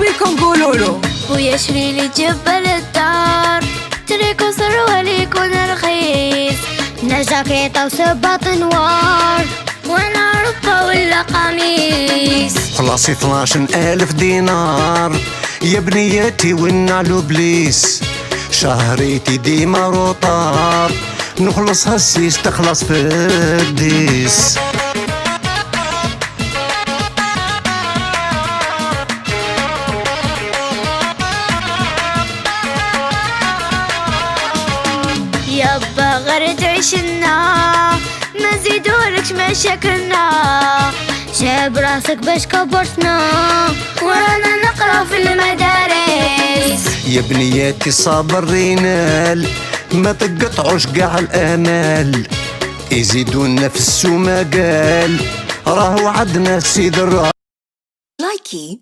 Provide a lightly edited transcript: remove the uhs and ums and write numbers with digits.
خليكم قولوا له. ويشري لي جبة للدار، تريكو سروال يكون رخيص، جاكيطة وسباط نوار، وانا ربا ولا قميص. خلاصي 12,000 دينار يا بنياتي ونعلو بليس، شهريتي ديما روطار، نخلص هالسيس تخلص في الديس. يابا غير تعيشنا، ما زيدولكش مشاكلنا، شاب راسك باش كبرتنا، ورانا نقرا في المدارس. يا بنياتي صابر رينال، ما تقطعوش قاع الامال، يزيدونا في السوق ما قال، راه وعدنا السيد الرئيس. لايكي